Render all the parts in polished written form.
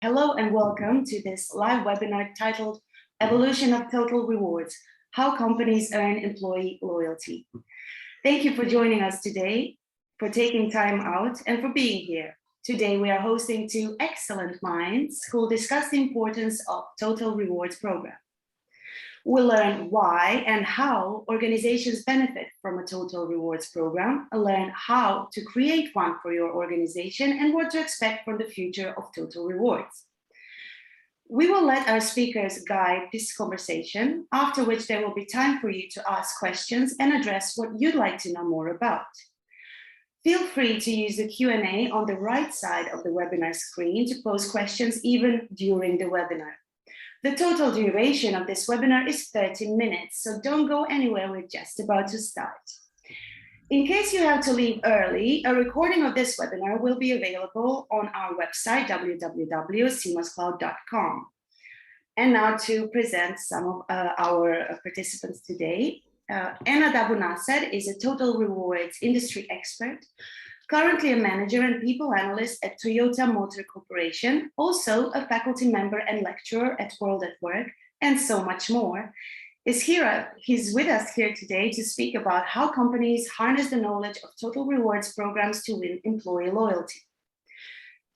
Hello and welcome to this live webinar titled Evolution of Total Rewards, How Companies Earn Employee Loyalty. Thank you for joining us today, for taking time out, and for being here. Today we are hosting two excellent minds who will discuss the importance of Total Rewards program. We'll learn why and how organizations benefit from a Total Rewards program, and learn how to create one for your organization and what to expect from the future of Total Rewards. We will let our speakers guide this conversation, after which there will be time for you to ask questions and address what you'd like to know more about. Feel free to use the Q&A on the right side of the webinar screen to pose questions even during the webinar. The total duration of this webinar is 30 minutes, so don't go anywhere, we're just about to start. In case you have to leave early, a recording of this webinar will be available on our website, www.semoscloud.com. And now to present some of our participants today. Enad Abu Naser is a Total Rewards industry expert, currently a manager and people analyst at Toyota Motor Corporation, also a faculty member and lecturer at WorldatWork, and so much more. He's with us here today to speak about how companies harness the knowledge of Total Rewards programs to win employee loyalty.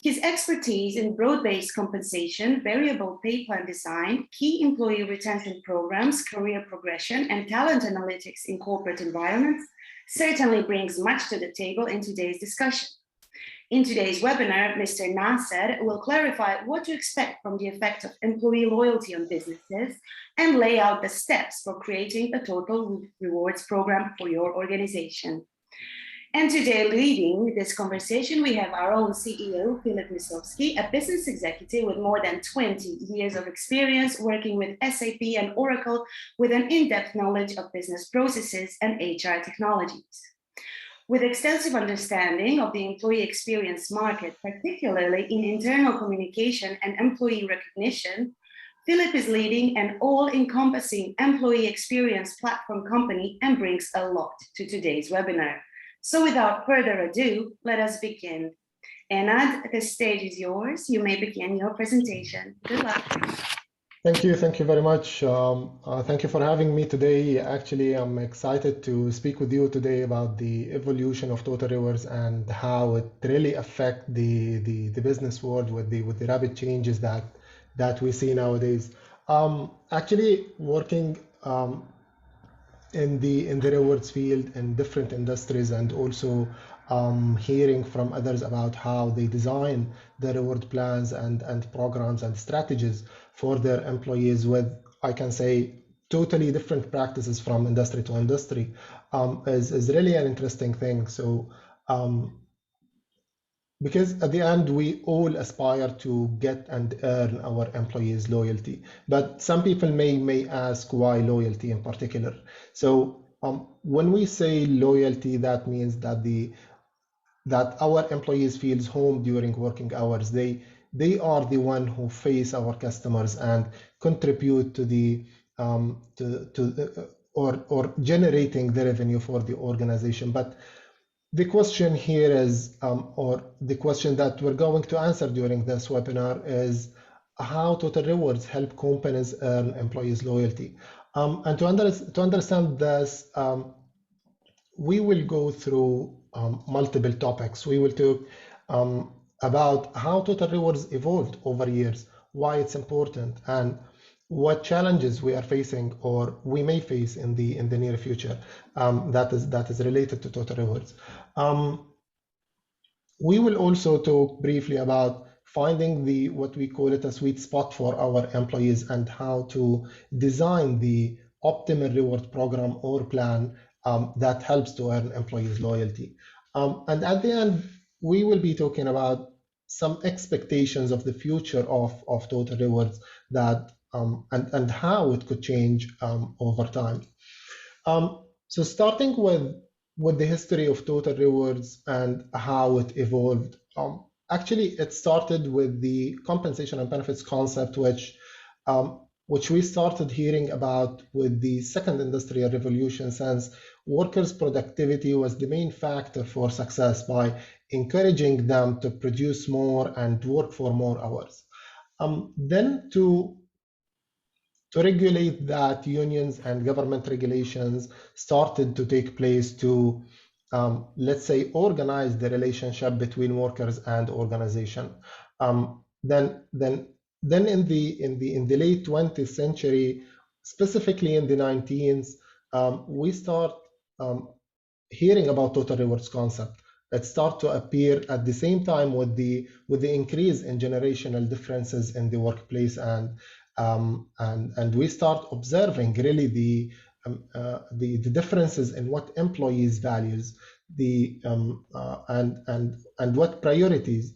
His expertise in broad-based compensation, variable pay plan design, key employee retention programs, career progression, and talent analytics in corporate environments certainly brings much to the table in today's discussion. In today's webinar, Mr. Naser will clarify what to expect from the effect of employee loyalty on businesses and lay out the steps for creating a Total Rewards program for your organization. And today, leading this conversation, we have our own CEO, Filip Miskovski, a business executive with more than 20 years of experience working with SAP and Oracle with an in-depth knowledge of business processes and HR technologies. With extensive understanding of the employee experience market, particularly in internal communication and employee recognition, Filip is leading an all-encompassing employee experience platform company and brings a lot to today's webinar. So without further ado, let us begin. Enad, the stage is yours. You may begin your presentation. Good luck. Thank you very much. Thank you for having me today. Actually, I'm excited to speak with you today about the evolution of Total Rewards and how it really affects the business world with the rapid changes that we see nowadays. Actually, working in the rewards field in different industries, and also hearing from others about how they design the reward plans and programs and strategies for their employees with, I can say, totally different practices from industry to industry is really an interesting thing. So because at the end, we all aspire to get and earn our employees' loyalty. But some people may ask why loyalty in particular. So when we say loyalty, that means that our employees feels home during working hours. They are the one who face our customers and contribute to the or generating the revenue for the organization. But the question here is, or the question that we're going to answer during this webinar is how Total Rewards help companies earn employees' loyalty. And to understand this, we will go through multiple topics. We will talk about how Total Rewards evolved over years, why it's important, and what challenges we are facing or we may face in the near future that is related to Total Rewards. We will also talk briefly about finding what we call it a sweet spot for our employees and how to design the optimal reward program or plan that helps to earn employees' loyalty. And at the end, we will be talking about some expectations of the future of Total Rewards that and how it could change over time. So starting with the history of Total Rewards and how it evolved, actually it started with the compensation and benefits concept, which we started hearing about with the second industrial revolution, since workers' productivity was the main factor for success by encouraging them to produce more and work for more hours. Then to regulate that, unions and government regulations started to take place to, let's say, organize the relationship between workers and organization. Then in the late 20th century, specifically in the 19th, we start hearing about total rewards concept. It start to appear at the same time with the increase in generational differences in the workplace, and we start observing really the differences in what employees values, and what priorities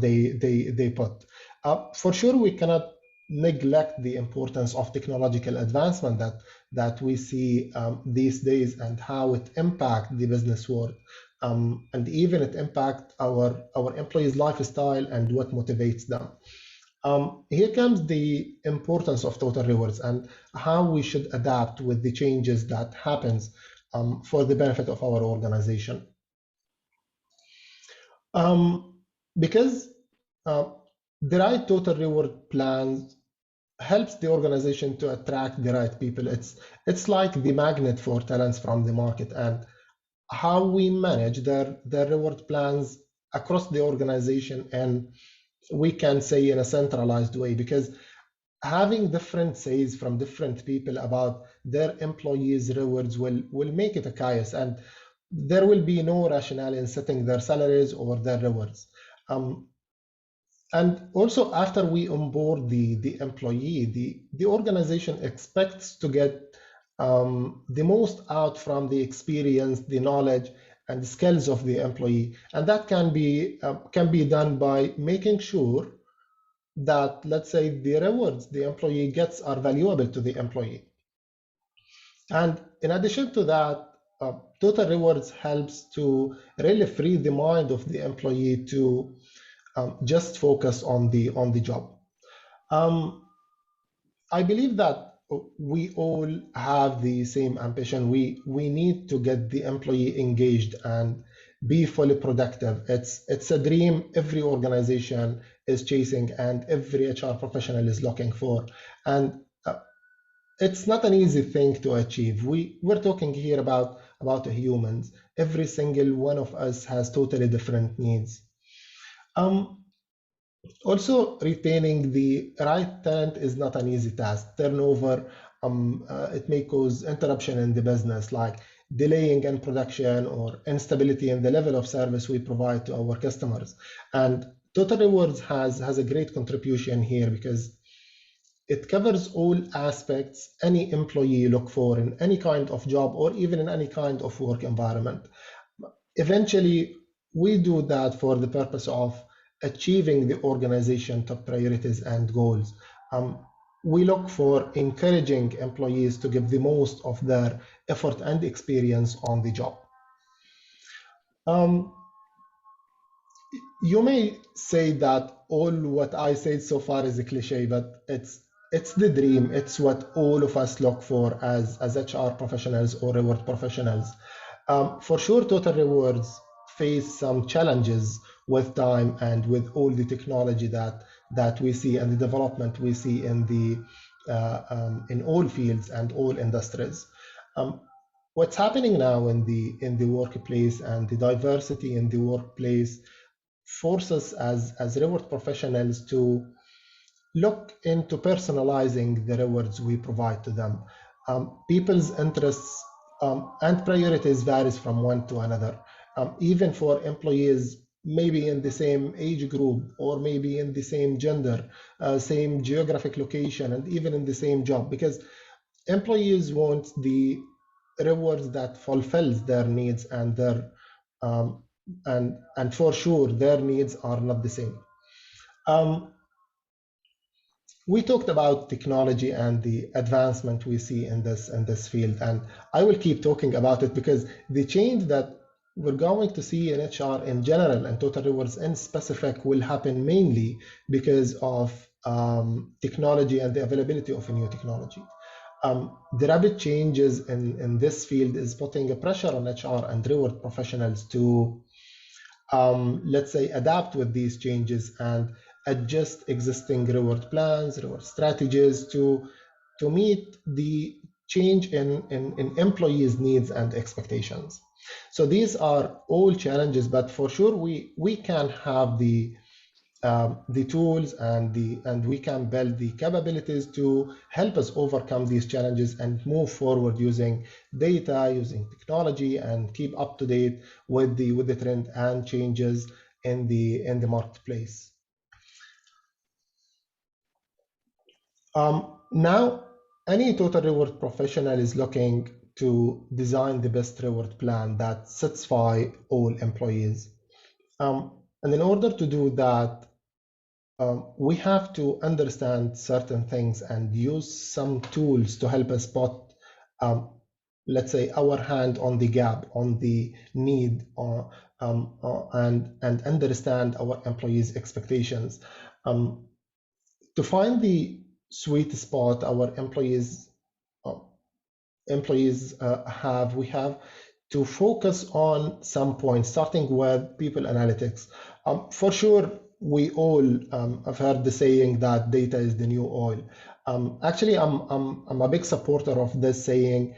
they put. For sure, we cannot neglect the importance of technological advancement that we see these days, and how it impacts the business world, and even it impacts our employees' lifestyle and what motivates them. Here comes the importance of total rewards and how we should adapt with the changes that happens for the benefit of our organization. Because the right total reward plans helps the organization to attract the right people. It's like the magnet for talents from the market, and how we manage their reward plans across the organization, and we can say in a centralized way, because having different says from different people about their employees' rewards will make it a chaos, and there will be no rationale in setting their salaries or their rewards. And also, after we onboard the employee, the organization expects to get the most out from the experience, the knowledge, and the skills of the employee, and that can be done by making sure that, let's say, the rewards the employee gets are valuable to the employee. And in addition to that, total rewards helps to really free the mind of the employee to just focus on the job. I believe that we all have the same ambition. We need to get the employee engaged and be fully productive. It's a dream every organization is chasing and every HR professional is looking for. And it's not an easy thing to achieve. We're talking here about humans. Every single one of us has totally different needs. Also, retaining the right talent is not an easy task. Turnover, it may cause interruption in the business, like delaying in production or instability in the level of service we provide to our customers. And Total Rewards has a great contribution here, because it covers all aspects any employee look for in any kind of job or even in any kind of work environment. Eventually, we do that for the purpose of achieving the organization top priorities and goals. We look for encouraging employees to give the most of their effort and experience on the job. You may say that all what I said so far is a cliche, but it's the dream. It's what all of us look for as HR professionals or reward professionals. For sure, Total Rewards face some challenges with time and with all the technology that we see and the development we see in all fields and all industries. What's happening now in the workplace and the diversity in the workplace forces as reward professionals to look into personalizing the rewards we provide to them. People's interests and priorities varies from one to another. Even for employees, maybe in the same age group, or maybe in the same gender, same geographic location, and even in the same job, because employees want the rewards that fulfills their needs, and their and for sure their needs are not the same. We talked about technology and the advancement we see in this field, and I will keep talking about it, because the change that we're going to see in HR in general and Total Rewards in specific will happen mainly because of technology and the availability of a new technology. The rapid changes in this field is putting a pressure on HR and reward professionals to, let's say, adapt with these changes and adjust existing reward plans, reward strategies to meet the change in employees' needs and expectations. So these are all challenges, but for sure we can have the tools and we can build the capabilities to help us overcome these challenges and move forward using data, using technology, and keep up to date with the trend and changes in the marketplace. Now, any total reward professional is looking to design the best reward plan that satisfy all employees. And in order to do that, we have to understand certain things and use some tools to help us spot, let's say, our hand on the gap, on the need, and understand our employees' expectations. To find the sweet spot our employees have, we have to focus on some points, starting with people analytics. For sure, we all have heard the saying that data is the new oil. Actually, I'm a big supporter of this saying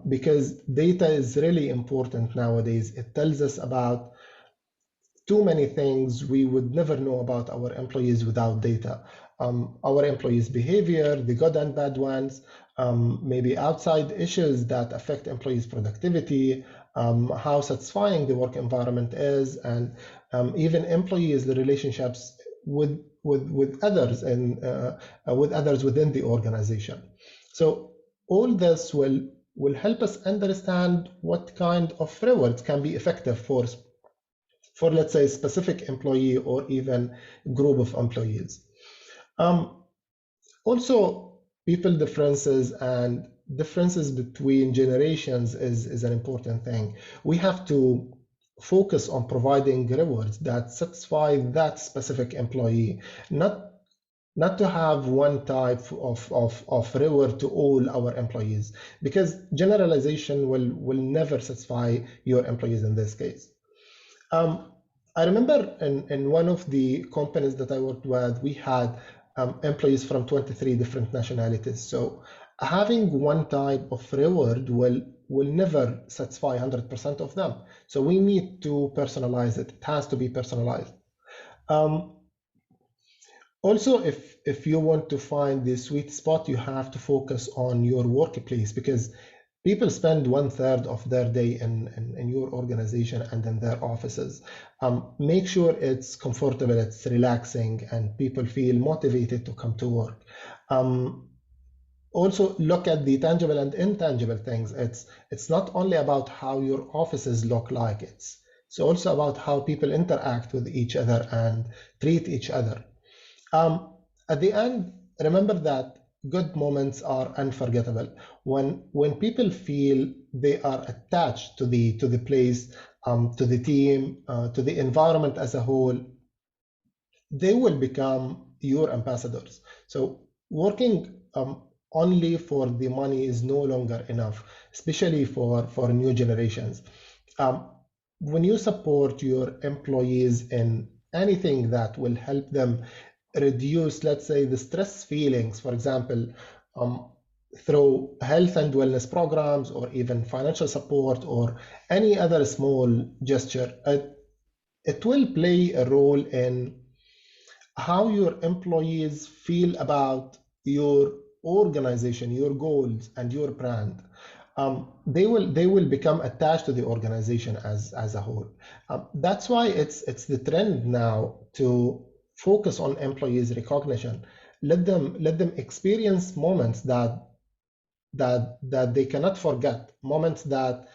because data is really important nowadays. It tells us about too many things we would never know about our employees without data. Our employees' behavior, the good and bad ones, maybe outside issues that affect employees' productivity, how satisfying the work environment is, and even employees' relationships with others and with others within the organization. So all this will help us understand what kind of rewards can be effective for let's say specific employee or even group of employees. Also, people differences and differences between generations is an important thing. We have to focus on providing rewards that satisfy that specific employee, not to have one type of reward to all our employees, because generalization will never satisfy your employees in this case. I remember in one of the companies that I worked with, we had employees from 23 different nationalities. So having one type of reward will never satisfy 100% of them. So we need to personalize it. It has to be personalized. Also, if you want to find the sweet spot, you have to focus on your workplace, because people spend 1/3 of their day in your organization and in their offices. Make sure it's comfortable, it's relaxing, and people feel motivated to come to work. Also, look at the tangible and intangible things. It's not only about how your offices look like, it's also about how people interact with each other and treat each other. At the end, remember that good moments are unforgettable. When people feel they are attached to the place, to the team, to the environment as a whole, they will become your ambassadors. So working only for the money is no longer enough, especially for new generations. When you support your employees in anything that will help them reduce, let's say, the stress feelings, for example, through health and wellness programs, or even financial support, or any other small gesture, it will play a role in how your employees feel about your organization, your goals, and your brand. They will become attached to the organization as a whole. That's why it's the trend now to focus on employees' recognition. Let them experience moments that they cannot forget, moments that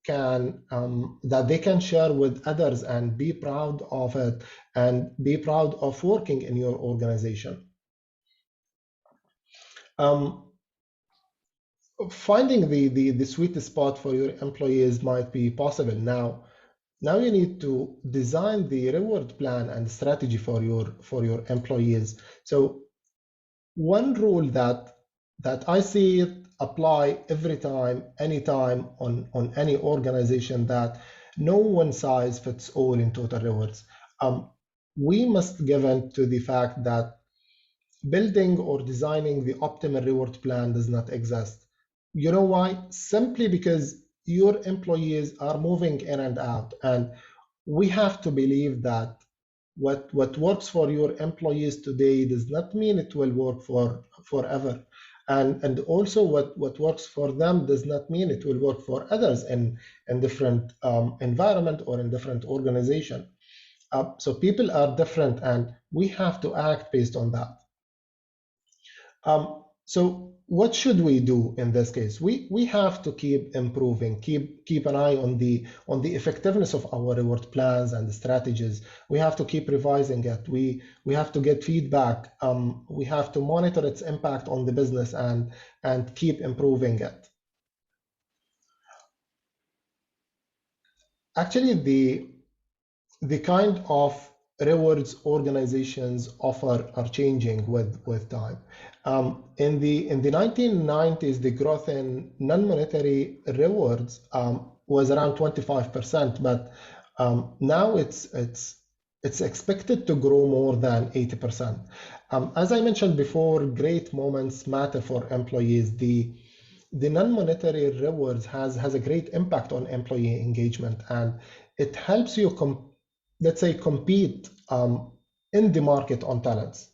they can share with others and be proud of it, and be proud of working in your organization. Finding the sweet spot for your employees might be possible now. Now you need to design the reward plan and strategy for your employees. So one rule that I see it apply every time, anytime on any organization, that no one size fits all in total rewards. we must give in to the fact that building or designing the optimal reward plan does not exist. You know why? Simply because your employees are moving in and out, and we have to believe that what works for your employees today does not mean it will work for forever. And also what works for them does not mean it will work for others in different environment or in different organization. So people are different, and we have to act based on that. So what should we do in this case? We have to keep improving, keep an eye on the effectiveness of our reward plans and the strategies. We have to keep revising it. We have to get feedback. We have to monitor its impact on the business and keep improving it. Actually, the kind of rewards organizations offer are changing with time. In the 1990s, the growth in non-monetary rewards was around 25%, but now it's expected to grow more than 80%. As I mentioned before, great moments matter for employees. The non-monetary rewards has a great impact on employee engagement, and it helps you let's say compete in the market on talents.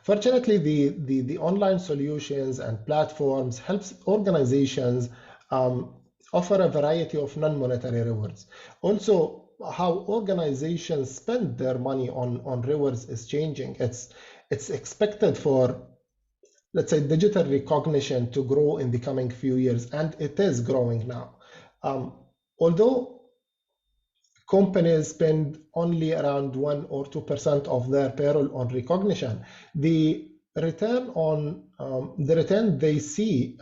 Fortunately, the online solutions and platforms helps organizations offer a variety of non-monetary rewards. Also, how organizations spend their money on rewards is changing. It's expected for, let's say, digital recognition to grow in the coming few years, and it is growing now. Although companies spend only around 1 or 2% of their payroll on recognition, the return they see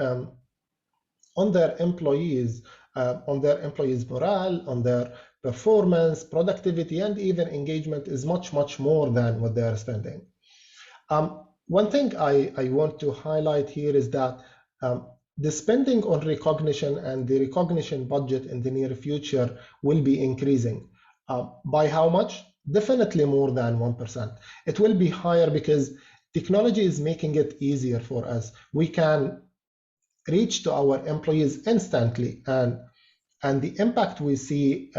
on their employees morale, on their performance, productivity, and even engagement is much more than what they are spending. One thing I want to highlight here is that the spending on recognition and the recognition budget in the near future will be increasing. By how much? Definitely more than 1%. It will be higher because technology is making it easier for us. We can reach to our employees instantly, and the impact we see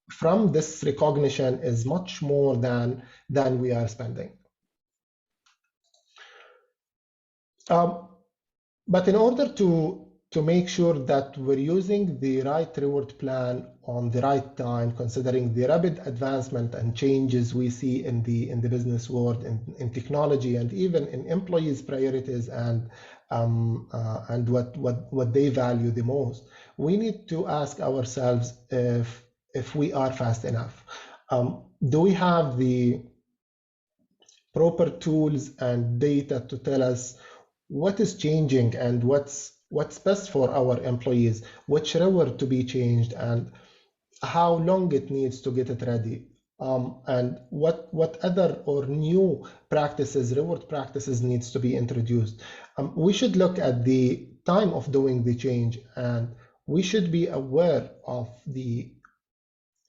from this recognition is much more than we are spending. But in order to make sure that we're using the right reward plan on the right time, considering the rapid advancement and changes we see in the business world, in technology, and even in employees' priorities and what they value the most, we need to ask ourselves if we are fast enough. Do we have the proper tools and data to tell us what is changing and what's best for our employees, which reward to be changed, and how long it needs to get it ready, and what other or new practices, reward practices, needs to be introduced. We should look at the time of doing the change, and we should be aware of the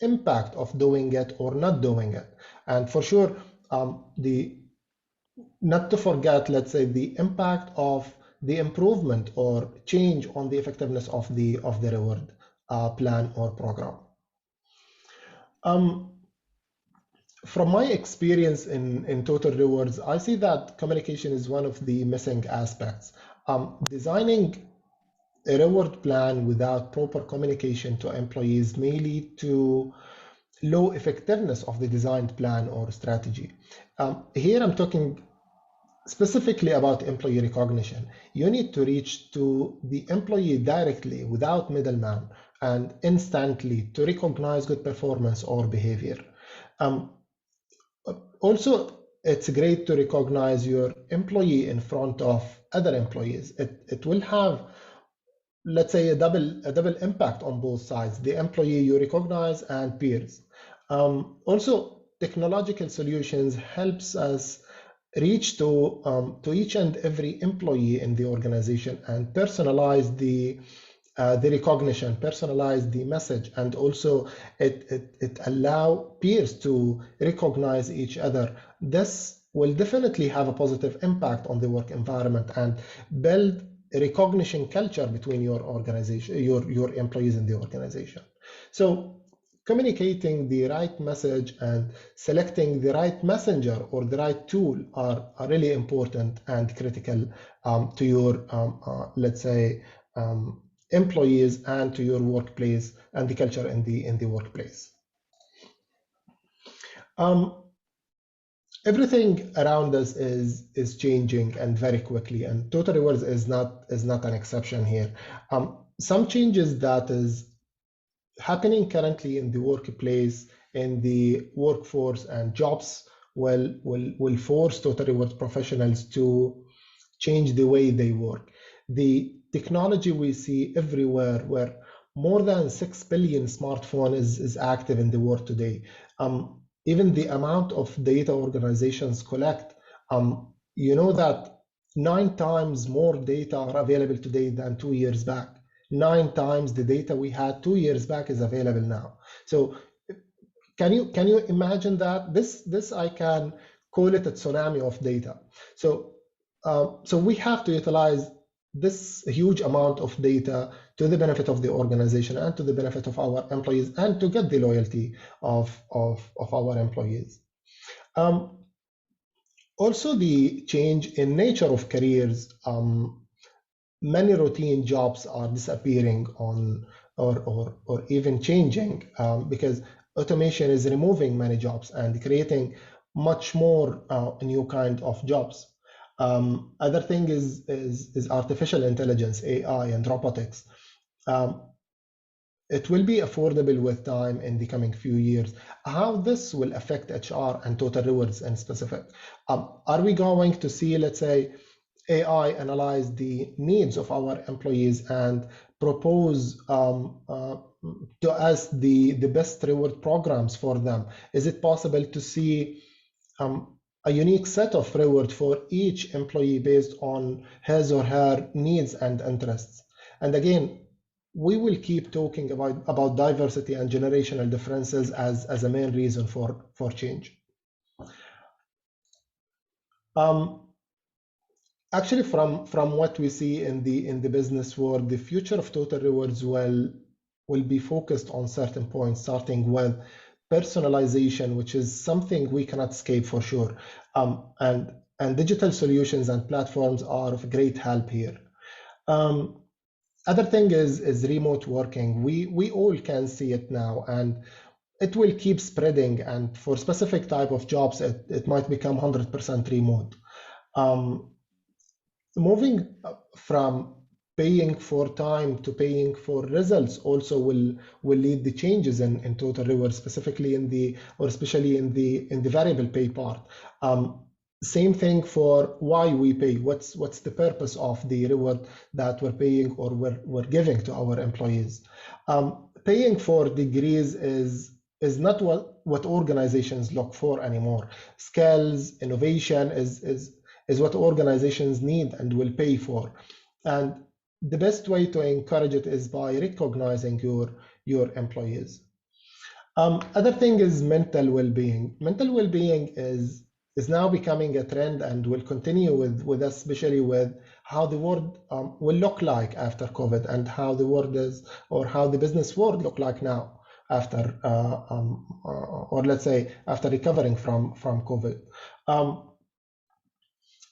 impact of doing it or not doing it. And for sure, not to forget, let's say, the impact of the improvement or change on the effectiveness of the reward plan or program. From my experience in total rewards, I see that communication is one of the missing aspects. Designing a reward plan without proper communication to employees may lead to low effectiveness of the designed plan or strategy. Here I'm talking specifically about employee recognition. You need to reach to the employee directly without middleman and instantly to recognize good performance or behavior. Also, it's great to recognize your employee in front of other employees. It will have, let's say, a double impact on both sides, the employee you recognize and peers. Also, technological solutions helps us reach to each and every employee in the organization and personalize the the recognition, personalize the message, and also it allow peers to recognize each other. This will definitely have a positive impact on the work environment and build a recognition culture between your organization, your employees in the organization. So communicating the right message and selecting the right messenger or the right tool are really important and critical to your, let's say, employees and to your workplace and the culture in the workplace. Everything around us is changing and very quickly, and Total Rewards is not an exception here. Some changes that is happening currently in the workplace, in the workforce and jobs will force Total Rewards professionals to change the way they work. The technology we see everywhere, where more than 6 billion smartphones is active in the world today. Even the amount of data organizations collect, you know that 9 times more data are available today than 2 years back. 9 times the data we had 2 years back is available now. So can you imagine that? This I can call it a tsunami of data. So we have to utilize this huge amount of data to the benefit of the organization and to the benefit of our employees and to get the loyalty of our employees. Also, the change in nature of careers. Many routine jobs are disappearing or even changing because automation is removing many jobs and creating much more new kind of jobs. Other thing is artificial intelligence, AI, and robotics. It will be affordable with time in the coming few years. How this will affect HR and Total Rewards in specific? Are we going to see, let's say, AI analyze the needs of our employees and propose to us the best reward programs for them? Is it possible to see a unique set of reward for each employee based on his or her needs and interests? And again, we will keep talking about diversity and generational differences as a main reason for change. Actually, from what we see in the business world, the future of Total Rewards will be focused on certain points, starting with personalization, which is something we cannot escape for sure. And digital solutions and platforms are of great help here. Other thing is remote working. We all can see it now, and it will keep spreading. And for specific type of jobs, it might become 100% remote. Moving from paying for time to paying for results also will lead the changes in Total Rewards, specifically especially in the variable pay part. Same thing for why we pay. What's the purpose of the reward that we're paying or we're giving to our employees? Paying for degrees is not what organizations look for anymore. Skills, innovation is what organizations need and will pay for. And the best way to encourage it is by recognizing your employees. Other thing is mental well-being. Mental well-being is now becoming a trend and will continue with us, especially with how the world will look like after COVID and how the world is, or how the business world look like now after, or let's say after recovering from COVID.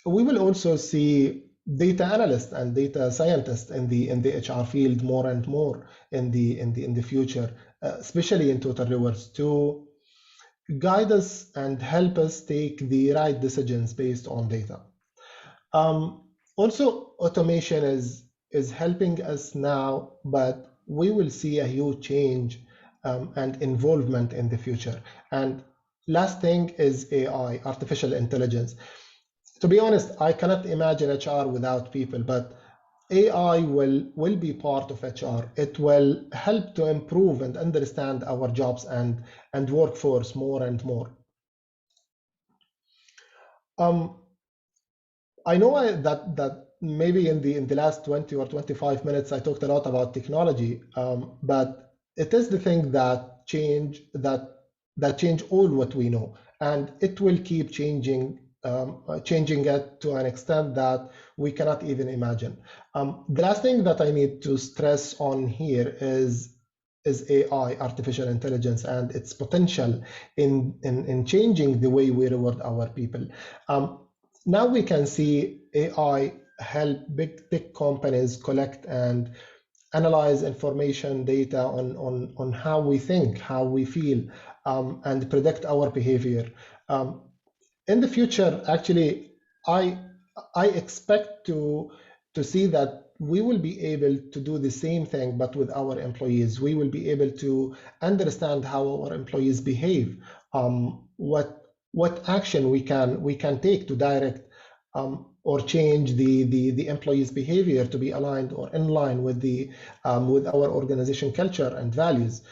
We will also see data analysts and data scientists in the HR field more and more in the future, especially in Total Rewards, to guide us and help us take the right decisions based on data. Also, automation is helping us now, but we will see a huge change and involvement in the future. And last thing is AI, artificial intelligence. To be honest, I cannot imagine HR without people, but AI will be part of HR. It will help to improve and understand our jobs and workforce more and more. I know that maybe in the last 20 or 25 minutes, I talked a lot about technology, but it is the thing that change all what we know, and it will keep changing, changing it to an extent that we cannot even imagine. The last thing that I need to stress on here is AI, artificial intelligence, and its potential in changing the way we reward our people. Now we can see AI help big tech companies collect and analyze information, data on how we think, how we feel, and predict our behavior. In the future, actually, I expect to see that we will be able to do the same thing, but with our employees. We will be able to understand how our employees behave, what action we can take to direct or change the employees' behavior to be aligned or in line with our organization culture and values.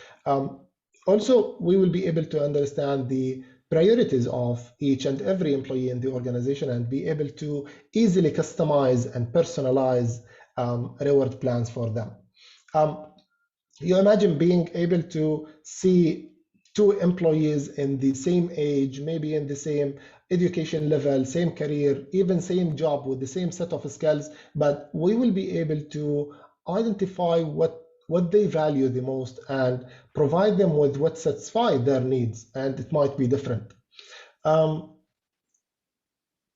Also, we will be able to understand the priorities of each and every employee in the organization and be able to easily customize and personalize reward plans for them. You imagine being able to see two employees in the same age, maybe in the same education level, same career, even same job with the same set of skills, but we will be able to identify what they value the most and provide them with what satisfies their needs, and it might be different.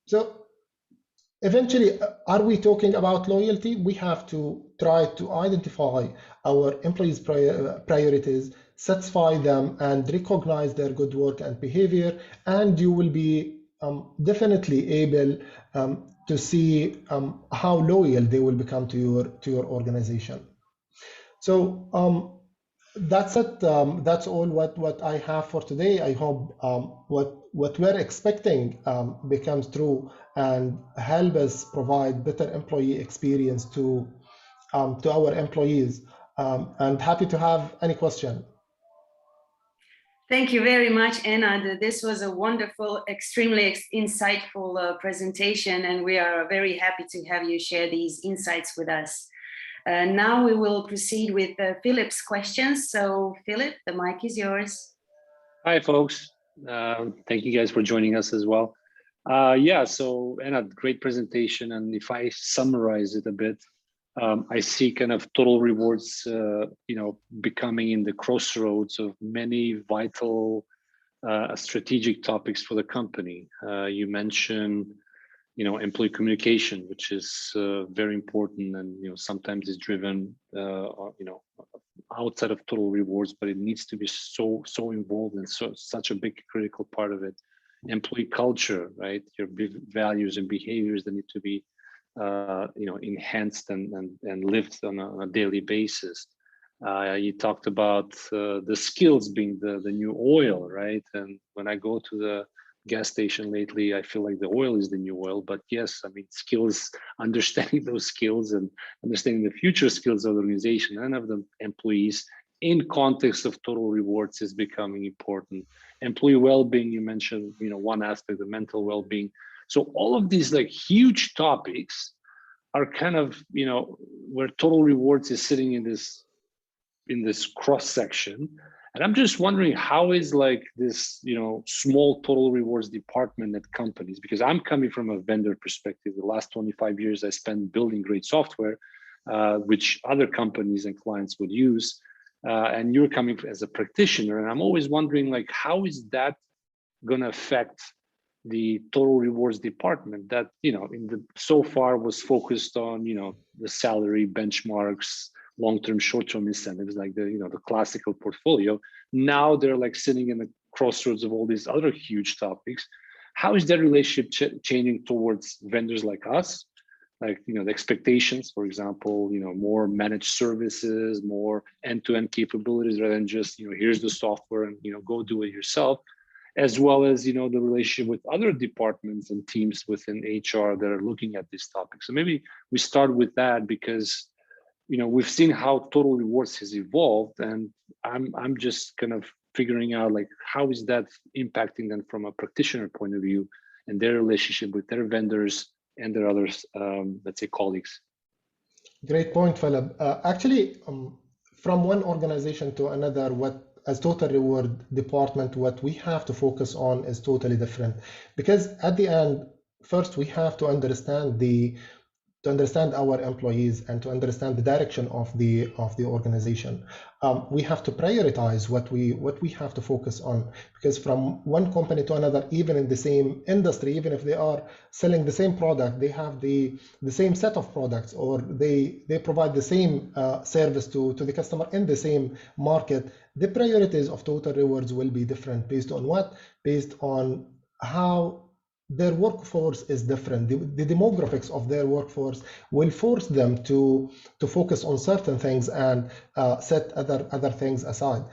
So eventually, are we talking about loyalty? We have to try to identify our employees' priorities, satisfy them, and recognize their good work and behavior, and you will be definitely able to see how loyal they will become to your organization. So that's it. That's all what I have for today. I hope what we're expecting becomes true and help us provide better employee experience to our employees. And happy to have any question. Thank you very much, Enad. This was a wonderful, extremely insightful presentation, and we are very happy to have you share these insights with us. Now we will proceed with Filip's questions. So Filip, the mic is yours. Hi, folks. Thank you guys for joining us as well. Yeah, so Enad, great presentation. And if I summarize it a bit, I see kind of total rewards, becoming in the crossroads of many vital strategic topics for the company. You mentioned, employee communication, which is very important, and sometimes is driven, outside of total rewards, but it needs to be so involved and such a big critical part of it. Employee culture, right? Your values and behaviors that need to be enhanced and lived on a daily basis. You talked about the skills being the new oil, right? And when I go to the gas station lately, I feel like the oil is the new oil. But yes, I mean, skills, understanding those skills and understanding the future skills of the organization and of the employees in context of total rewards is becoming important. Employee well-being, you mentioned, one aspect, the mental well-being. So all of these like huge topics are kind of, where total rewards is sitting in this cross section. And I'm just wondering, how is like this, small total rewards department at companies? Because I'm coming from a vendor perspective. The last 25 years I spent building great software, which other companies and clients would use. And you're coming as a practitioner. And I'm always wondering, like, how is that going to affect the total rewards department that, so far was focused on, the salary benchmarks, long-term, short-term incentives, like the classical portfolio. Now they're like sitting in the crossroads of all these other huge topics. How is that relationship changing towards vendors like us? Like, the expectations, for example, more managed services, more end-to-end capabilities rather than just, here's the software and, go do it yourself, as well as, the relationship with other departments and teams within HR that are looking at these topics. So maybe we start with that because, we've seen how total rewards has evolved, and I'm just kind of figuring out like, how is that impacting them from a practitioner point of view and their relationship with their vendors and their other, let's say, colleagues? Great point, Philip. Actually, from one organization to another, as total reward department, what we have to focus on is totally different. Because at the end, first we have to understand our employees and to understand the direction of the organization. We have to prioritize what we have to focus on, because from one company to another, even in the same industry, even if they are selling the same product, they have the same set of products, or they provide the same service to the customer in the same market, the priorities of total rewards will be different. Based on what? Based on how their workforce is different. The demographics of their workforce will force them to focus on certain things and set other things aside.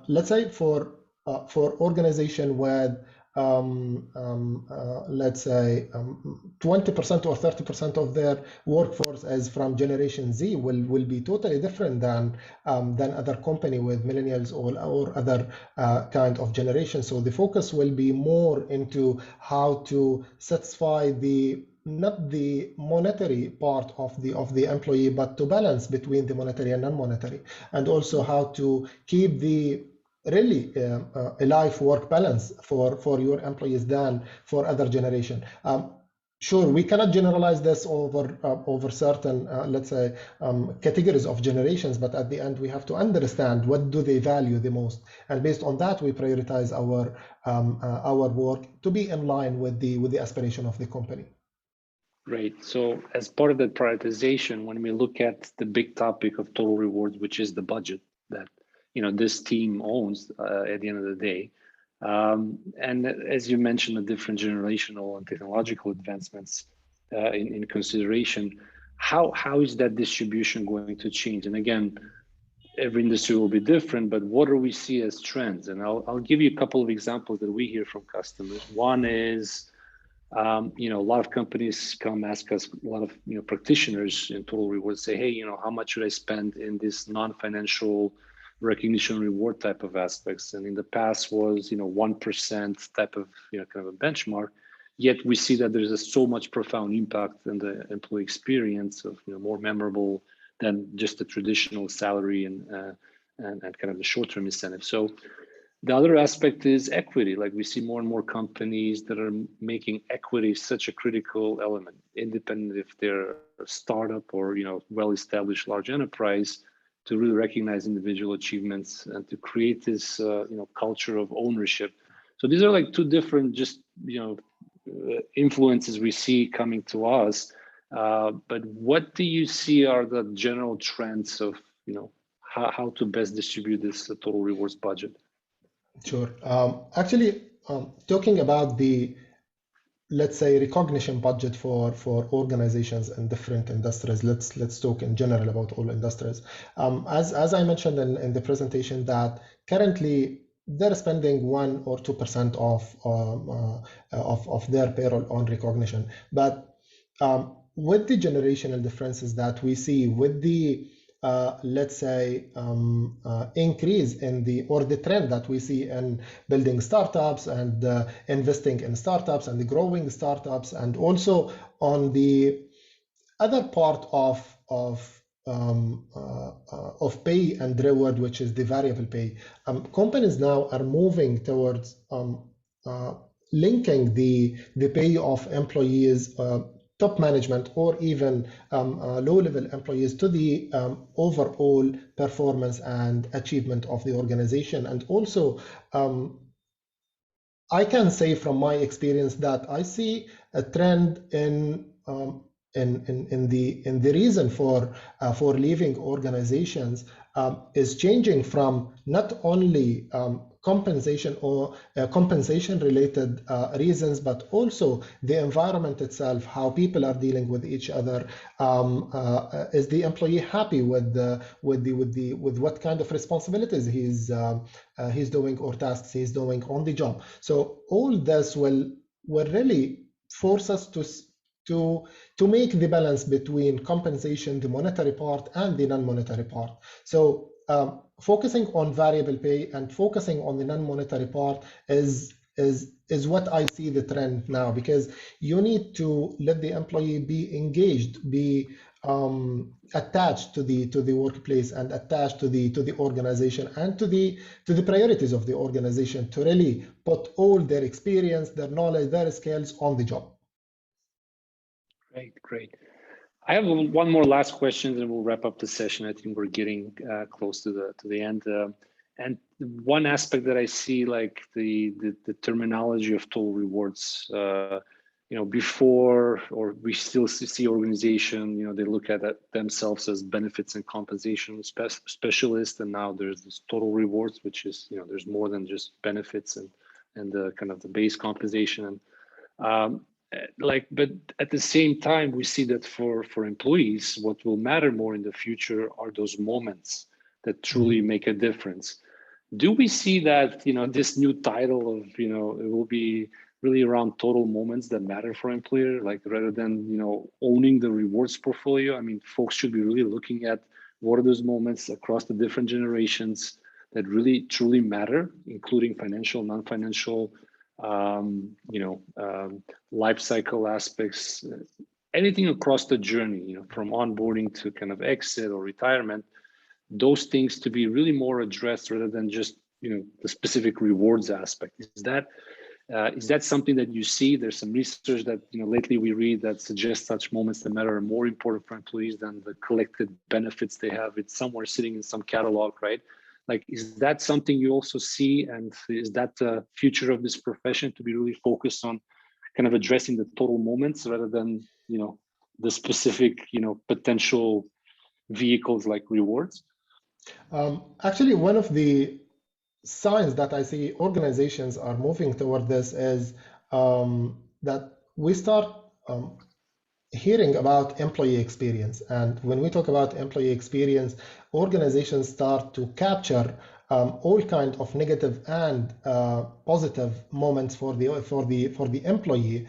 Let's say for organization with let's say 20% or 30% of their workforce is from Generation Z, will be totally different than other company with millennials or other kind of generation. So the focus will be more into how to satisfy not the monetary part of the employee, but to balance between the monetary and non-monetary, and also how to keep the really a life-work balance for your employees than for other generation. Sure, we cannot generalize this over certain, let's say, categories of generations, but at the end we have to understand what do they value the most, and based on that we prioritize our work to be in line with the aspiration of the company. Great. So as part of that prioritization, when we look at the big topic of total rewards, which is the budget that this team owns at the end of the day, and as you mentioned, the different generational and technological advancements in consideration, how is that distribution going to change? And again, every industry will be different, but what do we see as trends? And I'll give you a couple of examples that we hear from customers. One is, a lot of companies come ask us, a lot of practitioners in total rewards say, hey, how much should I spend in this non-financial recognition reward type of aspects? And in the past was 1% type of kind of a benchmark, yet we see that there's so much profound impact in the employee experience of more memorable than just the traditional salary and kind of the short-term incentive. So the other aspect is equity. Like we see more and more companies that are making equity such a critical element, independent if they're a startup or well-established large enterprise, to really recognize individual achievements and to create this culture of ownership. So these are like two different influences we see coming to us. But what do you see are the general trends of how to best distribute this total rewards budget? Sure. Actually, talking about the, let's say, recognition budget for organizations in different industries, let's talk in general about all industries. As I mentioned in the presentation, that currently they're spending 1 or 2% of their payroll on recognition. But with the generational differences that we see, with the let's say increase in the trend that we see in building startups and investing in startups and the growing startups, and also on the other part of pay and reward, which is the variable pay, companies now are moving towards linking the pay of employees, top management, or even low-level employees to the overall performance and achievement of the organization. And also, I can say from my experience that I see a trend in the reason for leaving organizations is changing from not only compensation or compensation related reasons, but also the environment itself, how people are dealing with each other. Is the employee happy with what kind of responsibilities he's doing or tasks he's doing on the job? So all this will really force us to make the balance between compensation, the monetary part, and the non-monetary part. So focusing on variable pay and focusing on the non-monetary part is is what I see the trend now, because you need to let the employee be engaged, be attached to the workplace and attached to the organization and to the priorities of the organization, to really put all their experience, their knowledge, their skills on the job. Great. I have one more last question, and we'll wrap up the session. I think we're getting close to the end. And one aspect that I see, like the terminology of total rewards, before, or we still see organization, they look at themselves as benefits and compensation specialists, and now there's this total rewards, which is, there's more than just benefits and the kind of the base compensation. And but at the same time, we see that for employees, what will matter more in the future are those moments that truly make a difference. Do we see that, this new title of, it will be really around total moments that matter for employer, like rather than, owning the rewards portfolio? I mean, folks should be really looking at what are those moments across the different generations that really truly matter, including financial, non-financial, life cycle aspects, anything across the journey, from onboarding to kind of exit or retirement, those things to be really more addressed rather than just, the specific rewards aspect. Is that something that you see? There's some research that, lately we read that suggests such moments that matter are more important for employees than the collected benefits they have. It's somewhere sitting in some catalog, right? Like, is that something you also see? And is that the future of this profession, to be really focused on kind of addressing the total moments rather than, the specific, potential vehicles like rewards? Actually, one of the signs that I see organizations are moving toward this is that we start hearing about employee experience. And when we talk about employee experience, organizations start to capture all kinds of negative and positive moments for the employee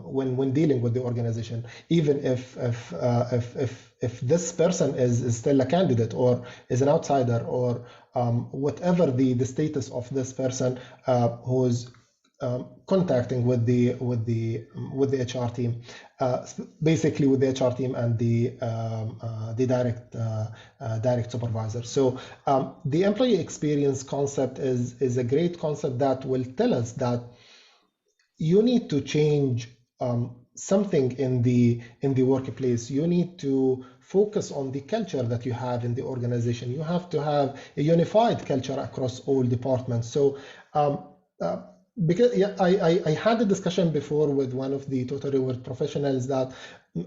when dealing with the organization, even if this person is still a candidate or is an outsider, or whatever the status of this person who's contacting with the HR team, basically with the HR team and the direct supervisor. So the employee experience concept is a great concept that will tell us that you need to change something in the workplace. You need to focus on the culture that you have in the organization. You have to have a unified culture across all departments. So because I had a discussion before with one of the total reward professionals that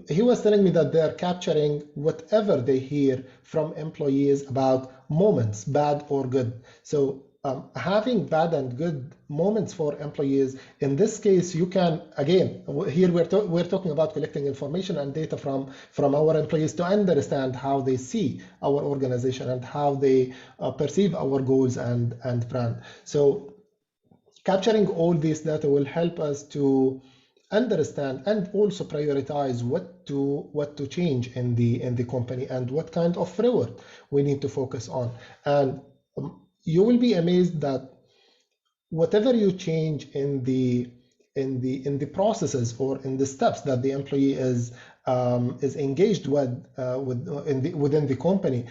he was telling me that they're capturing whatever they hear from employees about moments, bad or good. So having bad and good moments for employees, in this case, you can, again, here we're talking about collecting information and data from our employees to understand how they see our organization and how they perceive our goals and brand. So capturing all this data will help us to understand and also prioritize what to change in the company and what kind of reward we need to focus on. And you will be amazed that whatever you change in the processes or in the steps that the employee is engaged within the company,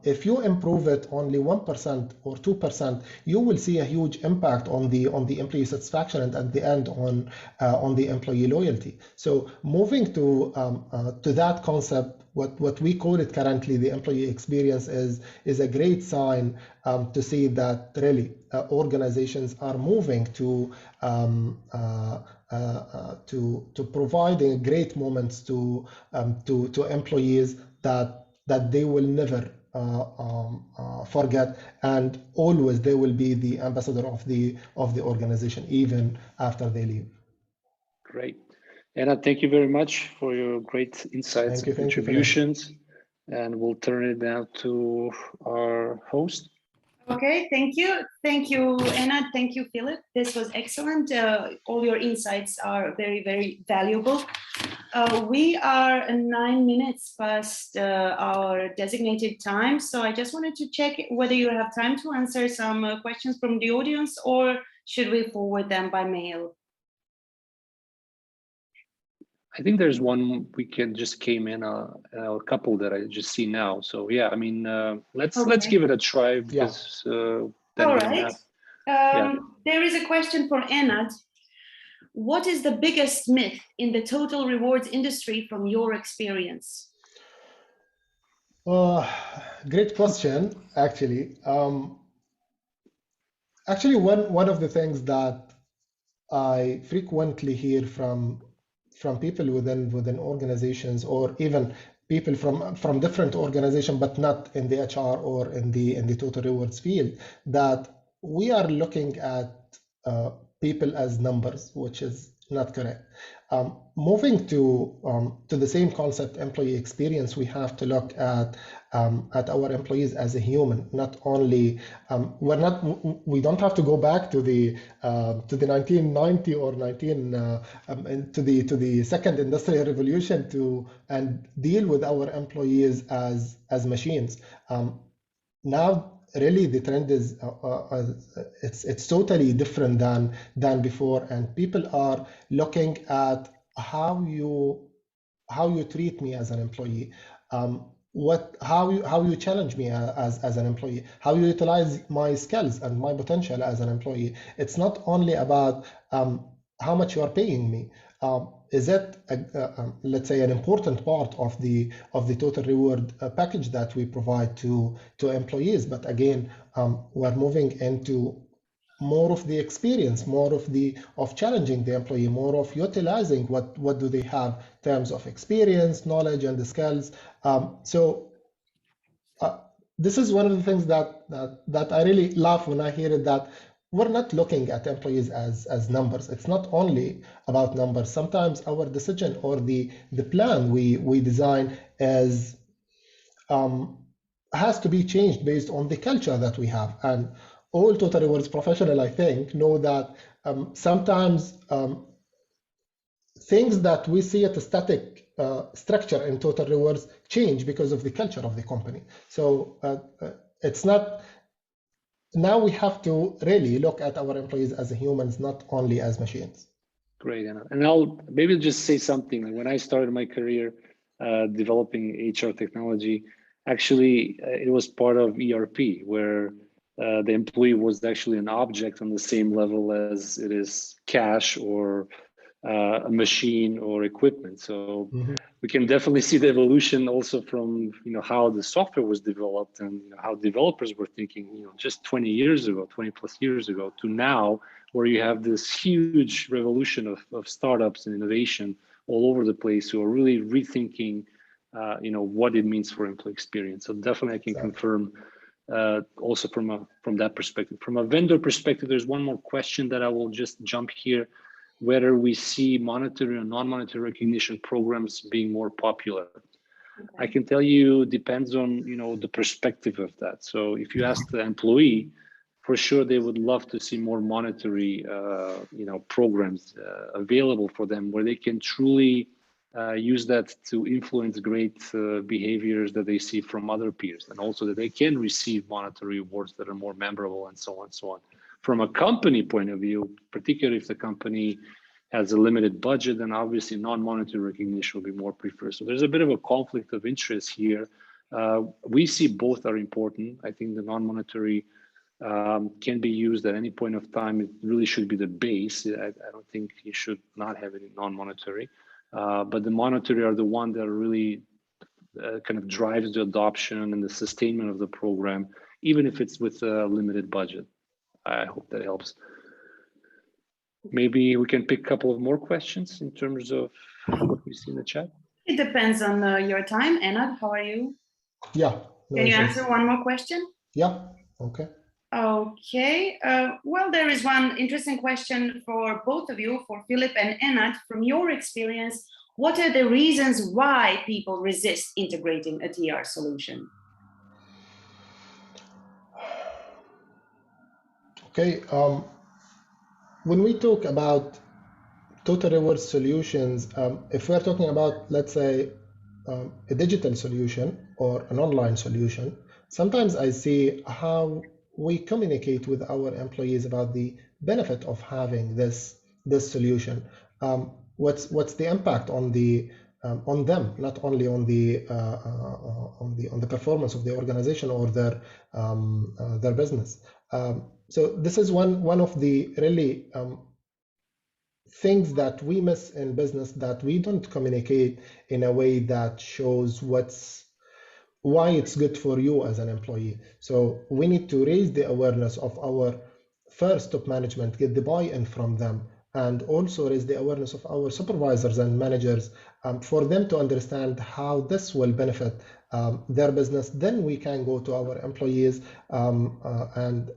if you improve it only 1% or 2%, you will see a huge impact on the employee satisfaction and at the end on the employee loyalty. So moving to that concept, what we call it currently, the employee experience, is a great sign to see that really organizations are moving to providing great moments to employees that they will never forget, and always they will be the ambassador of the organization even after they leave. Great. Enad, thank you very much for your great insights and contributions. And we'll turn it now to our host. Okay, thank you. Thank you, Enad. Thank you, Filip. This was excellent. All your insights are very, very valuable. We are 9 minutes past our designated time. So I just wanted to check whether you have time to answer some questions from the audience, or should we forward them by mail? I think there's one we just came in a couple that I just see now. So yeah, I mean, let's give it a try because all right. There is a question for Enad. What is the biggest myth in the total rewards industry from your experience? Great question, actually. Actually, one of the things that I frequently hear from people within organizations, or even people from different organizations, but not in the HR or in the total rewards field, that we are looking at people as numbers, which is not correct. Moving to the same concept, employee experience, we have to look at our employees as a human. Not only we don't have to go back to the 1990 or to the second industrial revolution and deal with our employees as machines. Now, really, the trend is it's totally different than before, and people are looking at how you treat me as an employee, how you challenge me as an employee, how you utilize my skills and my potential as an employee. It's not only about how much you are paying me. Is it, let's say, an important part of the total reward package that we provide to employees? But again, we're moving into more of the experience, more of challenging the employee, more of utilizing what do they have in terms of experience, knowledge, and the skills. So this is one of the things that I really laugh when I hear it, that we're not looking at employees as numbers. It's not only about numbers. Sometimes our decision or the plan we design has to be changed based on the culture that we have. And all total rewards professionals, I think, know that sometimes things that we see at a static structure in total rewards change because of the culture of the company. So it's not. Now we have to really look at our employees as humans, not only as machines. Great, Anna. And I'll maybe just say something. When I started my career developing HR technology, actually it was part of ERP, where the employee was actually an object on the same level as it is cash or a machine or equipment. So we can definitely see the evolution also from how the software was developed and how developers were thinking just 20 years ago, 20 plus years ago, to now, where you have this huge revolution of startups and innovation all over the place who are really rethinking what it means for employee experience. So definitely I can confirm also from that perspective. From a vendor perspective, there's one more question that I will just jump here: whether we see monetary and non-monetary recognition programs being more popular. Okay. I can tell you, depends on the perspective of that. So if you ask the employee, for sure they would love to see more monetary programs available for them, where they can truly use that to influence great behaviors that they see from other peers, and also that they can receive monetary rewards that are more memorable, and so on and so on. From a company point of view, particularly if the company has a limited budget, then obviously non-monetary recognition will be more preferred. So there's a bit of a conflict of interest here. We see both are important. I think the non-monetary can be used at any point of time. It really should be the base. I don't think you should not have any non-monetary. But the monetary are the one that really kind of drives the adoption and the sustainment of the program, even if it's with a limited budget. I hope that helps. Maybe we can pick a couple of more questions in terms of what we see in the chat. It depends on your time. Enad, how are you? Yeah. Can you answer one more question? Yeah. Okay. Okay. Well, there is one interesting question for both of you, for Filip and Enad. From your experience, what are the reasons why people resist integrating a TR solution? Okay, when we talk about total reward solutions, if we're talking about, let's say, a digital solution or an online solution, sometimes I see how we communicate with our employees about the benefit of having this solution. What's the impact on them, not only on the performance of the organization or their business. So this is one of the really things that we miss in business, that we don't communicate in a way that shows why it's good for you as an employee. So we need to raise the awareness of our first top management, get the buy-in from them, and also raise the awareness of our supervisors and managers for them to understand how this will benefit their business. Then we can go to our employees and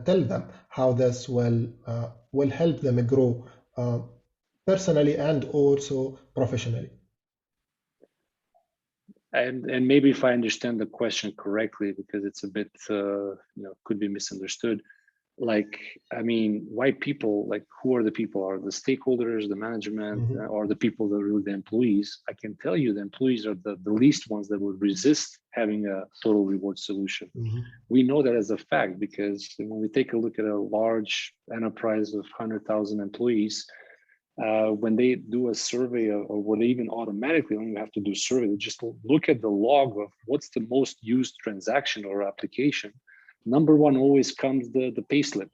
tell them how this will help them grow personally and also professionally. And maybe if I understand the question correctly, because it's a bit could be misunderstood. Like, I mean, why people? Like, who are the people? Are the stakeholders, the management, or the people that are really the employees? I can tell you, the employees are the least ones that would resist having a total reward solution. We know that as a fact, because when we take a look at a large enterprise of 100,000 employees, when they do a survey, or when they even automatically don't even have to do a survey, they just look at the log of what's the most used transaction or application. Number one always comes the payslip.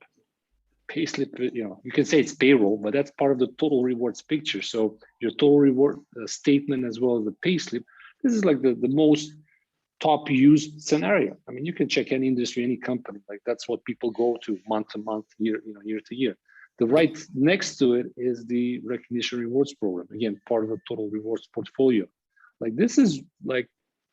Payslip, you can say it's payroll, but that's part of the total rewards picture. So your total reward statement as well as the payslip, this is like the most top used scenario. I mean, you can check any industry, any company, like that's what people go to month to month, year to year. The right next to it is the recognition rewards program. Again, part of the total rewards portfolio. Like, this is like,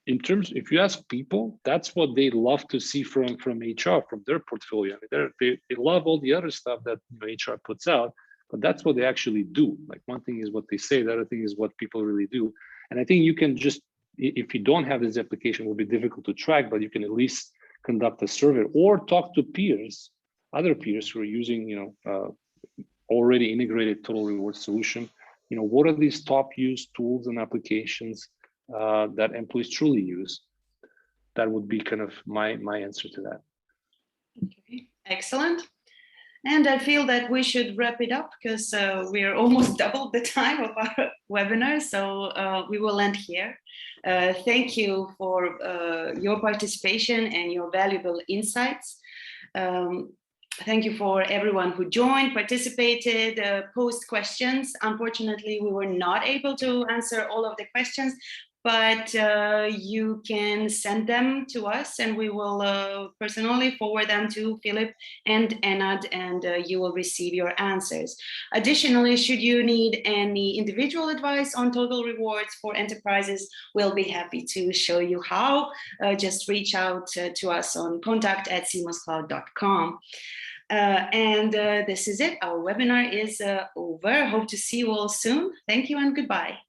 in terms, if you ask people, that's what they love to see from HR, from their portfolio. I mean, they love all the other stuff that HR puts out, but that's what they actually do. Like, one thing is what they say, the other thing is what people really do. And I think you can just, if you don't have this application, it will be difficult to track, but you can at least conduct a survey or talk to peers, other peers who are using, already integrated total reward solution. What are these top used tools and applications that employees truly use? That would be kind of my answer to that. Okay, excellent. And I feel that we should wrap it up, because we are almost double the time of our webinar. So we will end here. Thank you for your participation and your valuable insights. Thank you for everyone who joined, participated, posed questions. Unfortunately, we were not able to answer all of the questions, but you can send them to us, and we will personally forward them to Filip and Enad, and you will receive your answers. Additionally, should you need any individual advice on total rewards for enterprises, we'll be happy to show you how. Just reach out to us on contact@semoscloud.com. And this is it. Our webinar is over. Hope to see you all soon. Thank you and goodbye.